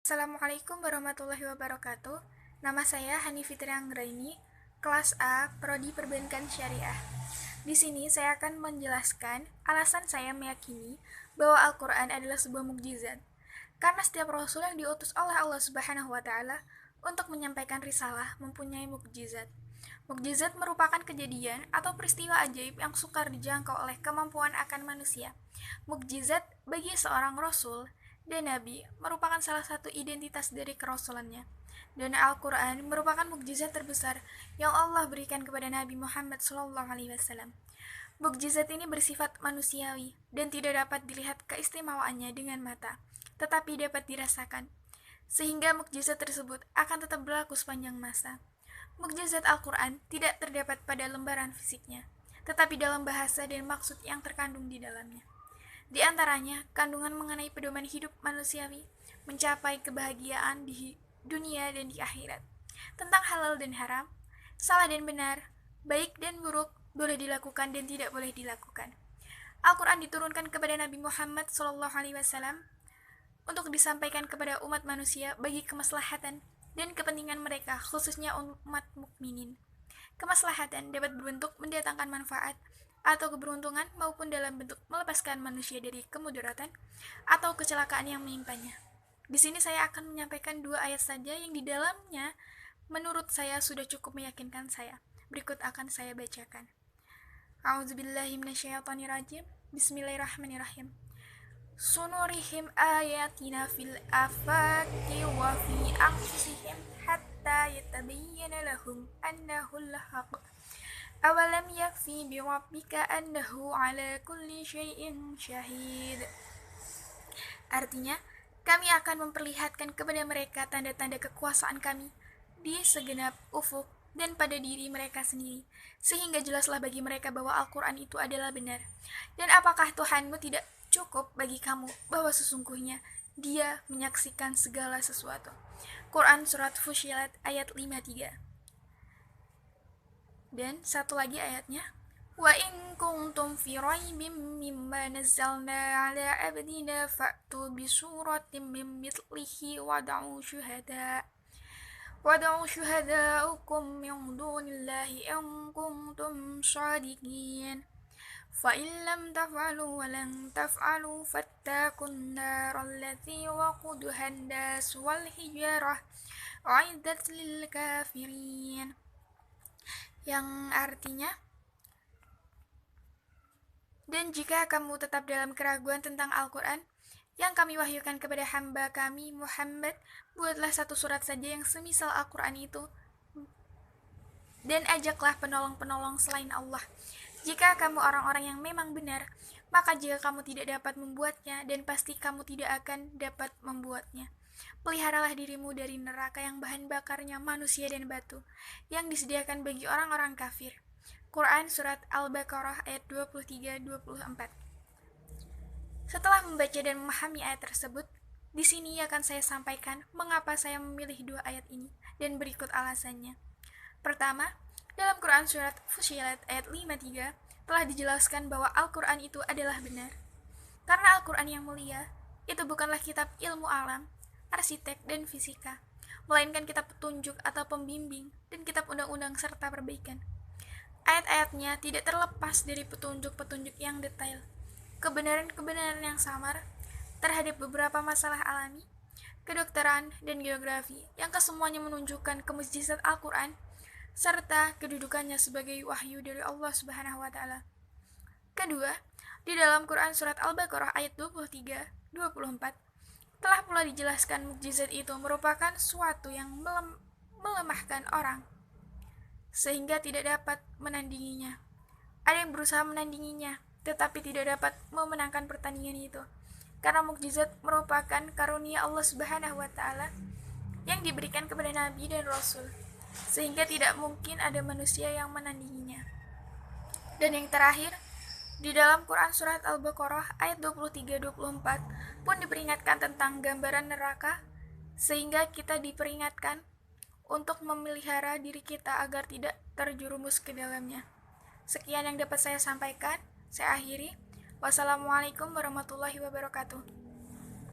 Assalamualaikum warahmatullahi wabarakatuh. Nama saya Hani Fitri Anggraini, kelas A, Prodi Perbankan Syariah. Di sini saya akan menjelaskan alasan saya meyakini bahwa Al-Quran adalah sebuah mukjizat. Karena setiap rasul yang diutus oleh Allah Subhanahu wa Ta'ala untuk menyampaikan risalah mempunyai mukjizat. Mukjizat merupakan kejadian atau peristiwa ajaib yang sukar dijangkau oleh kemampuan akan manusia. Mukjizat bagi seorang rasul dan nabi merupakan salah satu identitas dari kerasulannya. Dan Al-Quran merupakan mukjizat terbesar yang Allah berikan kepada Nabi Muhammad SAW. Mukjizat ini bersifat manusiawi dan tidak dapat dilihat keistimewaannya dengan mata, tetapi dapat dirasakan, sehingga mukjizat tersebut akan tetap berlaku sepanjang masa. Mukjizat Al-Quran tidak terdapat pada lembaran fisiknya, tetapi dalam bahasa dan maksud yang terkandung di dalamnya. Di antaranya, kandungan mengenai pedoman hidup manusiawi, mencapai kebahagiaan di dunia dan di akhirat, tentang halal dan haram, salah dan benar, baik dan buruk, boleh dilakukan dan tidak boleh dilakukan. Al-Quran diturunkan kepada Nabi Muhammad SAW untuk disampaikan kepada umat manusia bagi kemaslahatan dan kepentingan mereka, khususnya umat mukminin. Kemaslahatan dapat berbentuk mendatangkan manfaat atau keberuntungan maupun dalam bentuk melepaskan manusia dari kemudaratan atau kecelakaan yang menimpanya. Di sini saya akan menyampaikan 2 ayat saja yang di dalamnya menurut saya sudah cukup meyakinkan saya. Berikut akan saya bacakan. A'udzubillahi minasyaitonirrajim. Bismillahirrahmanirrahim. Sunurihim ayatina fil afaqi wa fi anfusihim hatta yatabayyana lahum annahu al-haq. Awalam yakfi bi rabbika annahu ala kulli syai'in syahid. Artinya, kami akan memperlihatkan kepada mereka tanda-tanda kekuasaan kami di segenap ufuk dan pada diri mereka sendiri, sehingga jelaslah bagi mereka bahwa Al-Quran itu adalah benar. Dan apakah Tuhanmu tidak cukup bagi kamu bahwa sesungguhnya Dia menyaksikan segala sesuatu? Quran Surat Fussilat ayat 53. Dan satu lagi ayatnya, wa in kuntum fi raibim mimma nazzalna ala abdina fa'tu bi suratin min mithlihi wad'u syuhada'ukum min dunillahi in kuntum shadiqin. Fa in lam taf'alu wa lan taf'alu fattaqun nar allati waquduha an-nas wal hijarah u'iddat lil kafirin. Yang artinya, dan jika kamu tetap dalam keraguan tentang Al-Quran yang kami wahyukan kepada hamba kami Muhammad, buatlah satu surat saja yang semisal Al-Quran itu, dan ajaklah penolong-penolong selain Allah. Jika kamu orang-orang yang memang benar, maka jika kamu tidak dapat membuatnya, dan pasti kamu tidak akan dapat membuatnya, peliharalah dirimu dari neraka yang bahan bakarnya manusia dan batu, yang disediakan bagi orang-orang kafir. Quran Surat Al-Baqarah ayat 23-24. Setelah membaca dan memahami ayat tersebut, di sini akan saya sampaikan mengapa saya memilih 2 ayat ini, dan berikut alasannya. Pertama, dalam Quran Surat Fussilat ayat 53 telah dijelaskan bahwa Al-Quran itu adalah benar. Karena Al-Quran yang mulia, itu bukanlah kitab ilmu alam, arsitek, dan fisika, melainkan kitab petunjuk atau pembimbing, dan kitab undang-undang serta perbaikan. Ayat-ayatnya tidak terlepas dari petunjuk-petunjuk yang detail, kebenaran-kebenaran yang samar terhadap beberapa masalah alami, kedokteran, dan geografi, yang kesemuanya menunjukkan kemujizat Al-Quran, serta kedudukannya sebagai wahyu dari Allah Subhanahu wa Ta'ala. Kedua, di dalam Quran Surat Al-Baqarah ayat 23-24, telah pula dijelaskan mukjizat itu merupakan suatu yang melemahkan orang, sehingga tidak dapat menandinginya. Ada yang berusaha menandinginya, tetapi tidak dapat memenangkan pertandingan itu, karena mukjizat merupakan karunia Allah Subhanahu wa Ta'ala yang diberikan kepada Nabi dan Rasul, sehingga tidak mungkin ada manusia yang menandinginya. Dan yang terakhir, di dalam Quran Surat Al-Baqarah ayat 23-24 pun diperingatkan tentang gambaran neraka, sehingga kita diperingatkan untuk memelihara diri kita agar tidak terjerumus ke dalamnya. Sekian yang dapat saya sampaikan, saya akhiri. Wassalamualaikum warahmatullahi wabarakatuh.